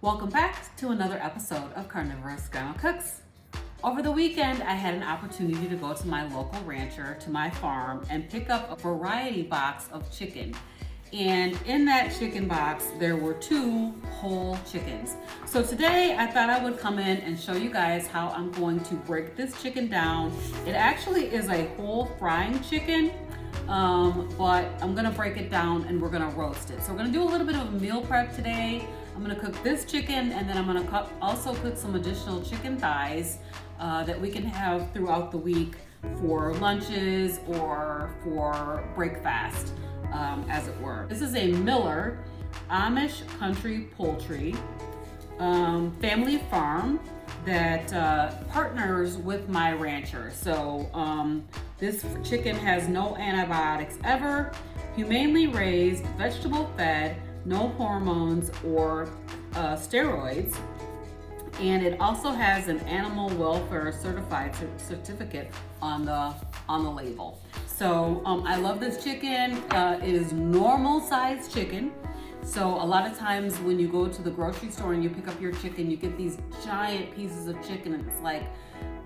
Welcome back to another episode of CarnivorousGrama Cooks. Over the weekend, I had an opportunity to go to my local rancher, to my farm, and pick up a variety box of chicken. And in that chicken box, there were 2 whole chickens. So today, I thought I would come in and show you guys how I'm going to break this chicken down. It actually is a whole frying chicken, but I'm gonna break it down and we're gonna roast it. So we're gonna do a little bit of a meal prep today. I'm gonna cook this chicken, and then I'm gonna also cook some additional chicken thighs that we can have throughout the week for lunches or for breakfast, as it were. This is a Miller Amish Country Poultry family farm that partners with my rancher. So this chicken has no antibiotics ever, humanely raised, vegetable fed, no hormones or steroids, and it also has an animal welfare certified certificate on the label. So I love this chicken. It is normal sized chicken. So a lot of times when you go to the grocery store and you pick up your chicken, you get these giant pieces of chicken, and it's like,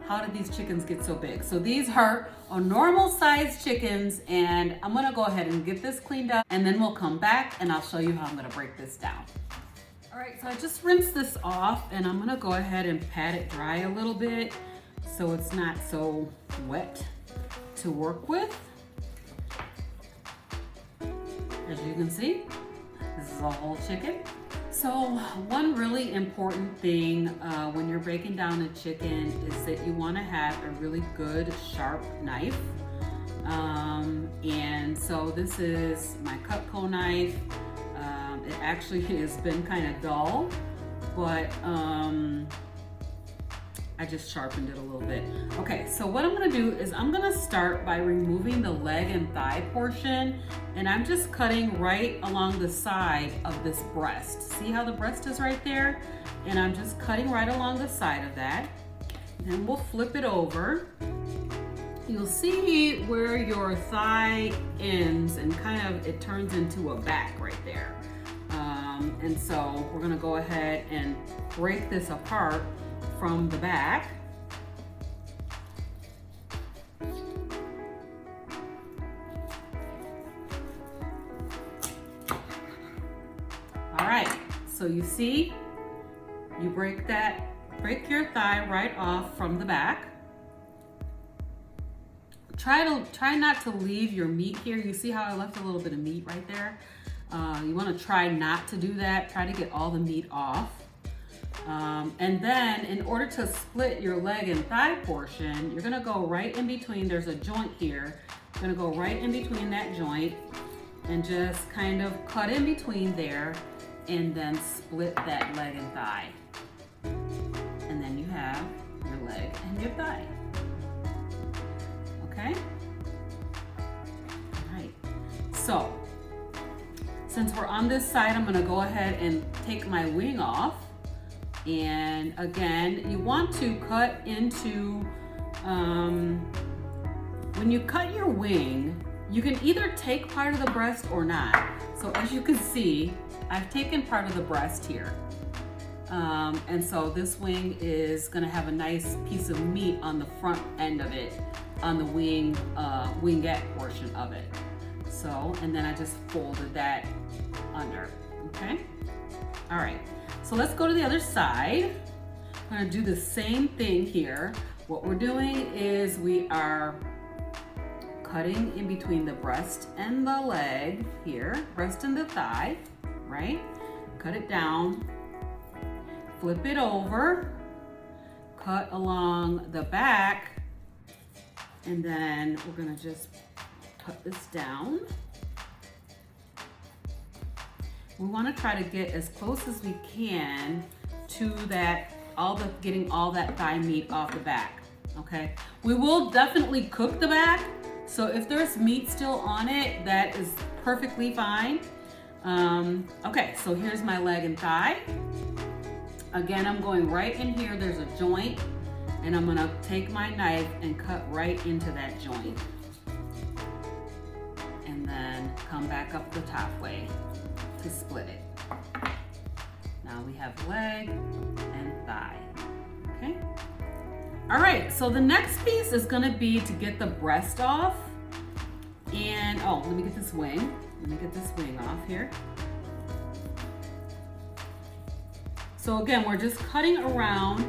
how did these chickens get so big? So these are normal sized chickens, and I'm gonna go ahead and get this cleaned up, and then we'll come back and I'll show you how I'm gonna break this down. All right, so I just rinsed this off, and I'm gonna go ahead and pat it dry a little bit so it's not so wet to work with. As you can see, this is a whole chicken. So one really important thing when you're breaking down a chicken is that you want to have a really good sharp knife. And so this is my Cutco knife. It actually has been kind of dull, but I just sharpened it a little bit. Okay, so what I'm gonna do is I'm gonna start by removing the leg and thigh portion, and I'm just cutting right along the side of this breast. See how the breast is right there? And I'm just cutting right along the side of that. Then we'll flip it over. You'll see where your thigh ends and kind of it turns into a back right there. And so we're gonna go ahead and break this apart from the back. All right, so you see, you break your thigh right off from the back. Try not to leave your meat here. You see how I left a little bit of meat right there? You want to try not to do that. Try to get all the meat off. And then in order to split your leg and thigh portion, you're gonna go right in between. There's a joint here. You're gonna go right in between that joint and just kind of cut in between there and then split that leg and thigh. And then you have your leg and your thigh. Okay? All right. So, since we're on this side, I'm gonna go ahead and take my wing off. And again, you want to cut into, when you cut your wing, you can either take part of the breast or not. So as you can see, I've taken part of the breast here. And so this wing is gonna have a nice piece of meat on the front end of it, on the wingette portion of it. So, and then I just folded that under, okay? All right. So let's go to the other side. I'm gonna do the same thing here. What we're doing is we are cutting in between the breast and the leg here, breast and the thigh, right? Cut it down, flip it over, cut along the back, and then we're gonna just cut this down. We want to try to get as close as we can to that, getting all that thigh meat off the back, okay? We will definitely cook the back, so if there's meat still on it, that is perfectly fine. Okay, so here's my leg and thigh. Again, I'm going right in here, there's a joint, and I'm gonna take my knife and cut right into that joint. And then come back up the top way to split it. Now we have leg and thigh. Okay. All right, so the next piece is gonna be to get the breast off. And, oh, let me get this wing. Let me get this wing off here. So again, we're just cutting around.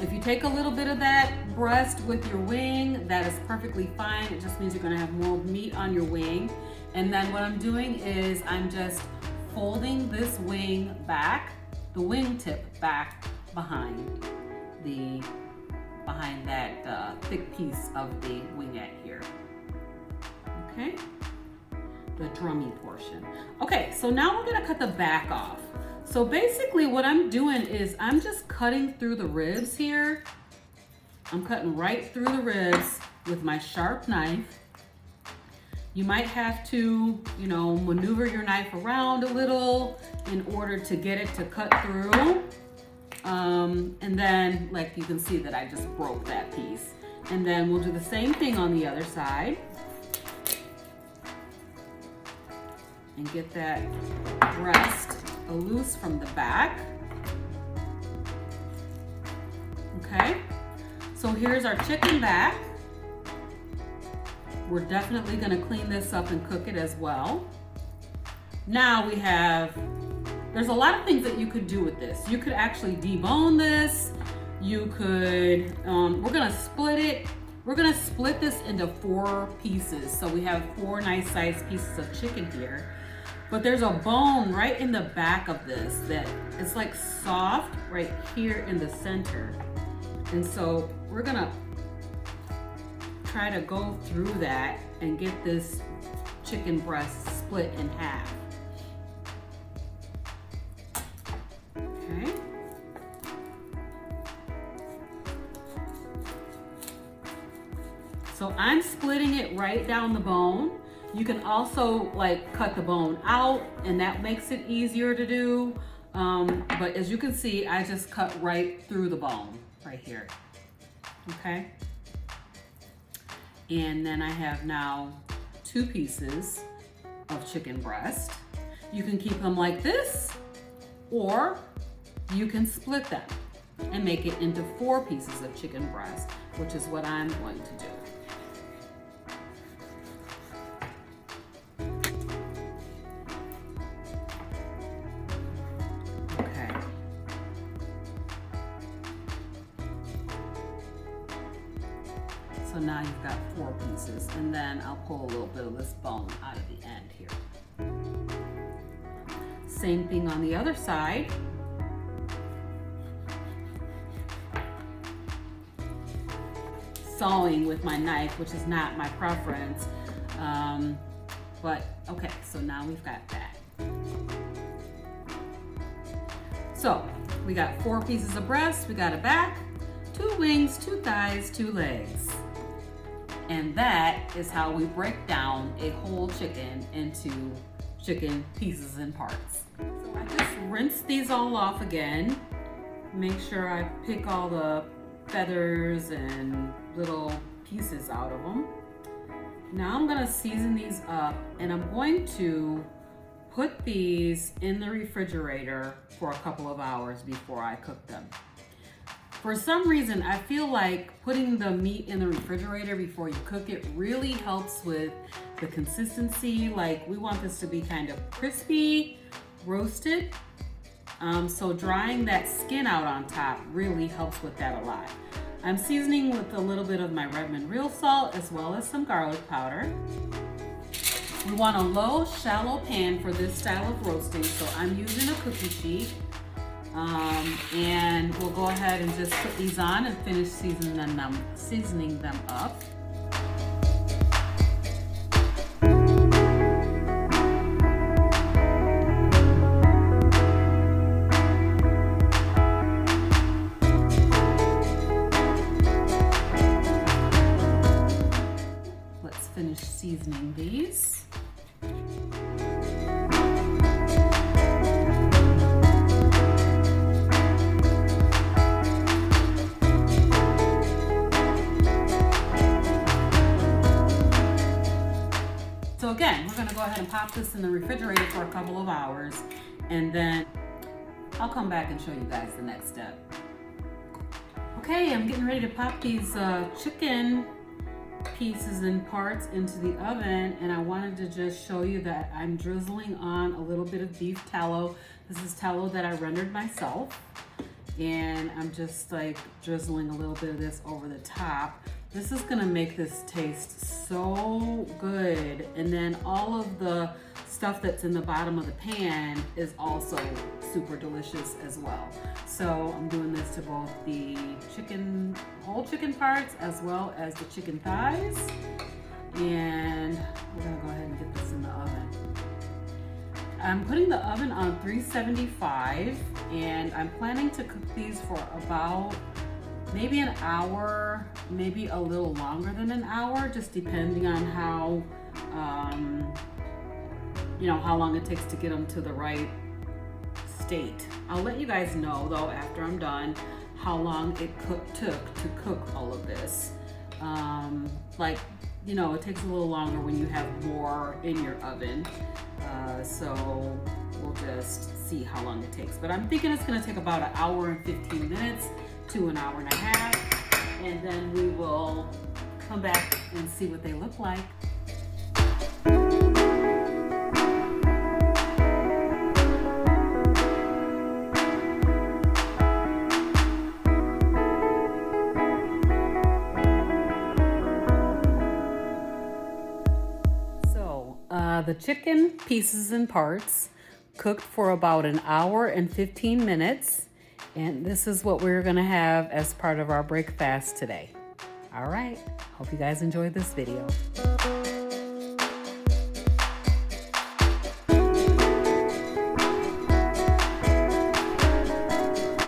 If you take a little bit of that breast with your wing, that is perfectly fine. It just means you're gonna have more meat on your wing. And then what I'm doing is I'm just folding this wing back, the wing tip back behind that thick piece of the wingette here. Okay, the drummy portion. Okay, so now we're gonna cut the back off. So basically what I'm doing is I'm just cutting through the ribs here. I'm cutting right through the ribs with my sharp knife. You might have to, maneuver your knife around a little in order to get it to cut through. And then, like you can see that I just broke that piece. And then we'll do the same thing on the other side. And get that breast loose from the back. Okay, so here's our chicken back. We're definitely gonna clean this up and cook it as well. Now there's a lot of things that you could do with this. You could actually debone this. You could, we're gonna split it. We're gonna split this into 4 pieces. So we have 4 nice sized pieces of chicken here. But there's a bone right in the back of this that it's like soft right here in the center. And so we're gonna try to go through that and get this chicken breast split in half. Okay. So I'm splitting it right down the bone. You can also cut the bone out, and that makes it easier to do. But as you can see, I just cut right through the bone right here. Okay. And then I have now 2 pieces of chicken breast. You can keep them like this, or you can split them and make it into 4 pieces of chicken breast, which is what I'm going to do. So now you've got 4 pieces, and then I'll pull a little bit of this bone out of the end here. Same thing on the other side. Sawing with my knife, which is not my preference, but okay, so now we've got that. So we got 4 pieces of breast, we got a back, 2 wings, 2 thighs, 2 legs. And that is how we break down a whole chicken into chicken pieces and parts. So I just rinse these all off again. Make sure I pick all the feathers and little pieces out of them. Now I'm gonna season these up, and I'm going to put these in the refrigerator for a couple of hours before I cook them. For some reason, I feel like putting the meat in the refrigerator before you cook it really helps with the consistency. Like, we want this to be kind of crispy, roasted. So drying that skin out on top really helps with that a lot. I'm seasoning with a little bit of my Redmond real salt as well as some garlic powder. We want a low, shallow pan for this style of roasting, so I'm using a cookie sheet. And we'll go ahead and just put these on and finish seasoning them up. Let's finish seasoning these. So again, we're gonna go ahead and pop this in the refrigerator for a couple of hours, and then I'll come back and show you guys the next step. Okay, I'm getting ready to pop these chicken pieces and parts into the oven, and I wanted to just show you that I'm drizzling on a little bit of beef tallow. This is tallow that I rendered myself, and I'm just like drizzling a little bit of this over the top. This is gonna make this taste so good, and then all of the stuff that's in the bottom of the pan is also super delicious as well. So I'm doing this to both the whole chicken parts as well as the chicken thighs. And we're gonna go ahead and get this in the oven. I'm putting the oven on 375, and I'm planning to cook these for about maybe an hour, maybe a little longer than an hour, just depending on how, how long it takes to get them to the right state. I'll let you guys know though after I'm done how long it took to cook all of this. It takes a little longer when you have more in your oven. So we'll just see how long it takes. But I'm thinking it's gonna take about an hour and 15 minutes to an hour and a half. And then we will come back and see what they look like. The chicken pieces and parts cooked for about an hour and 15 minutes. And this is what we're gonna have as part of our breakfast today. All right, hope you guys enjoyed this video.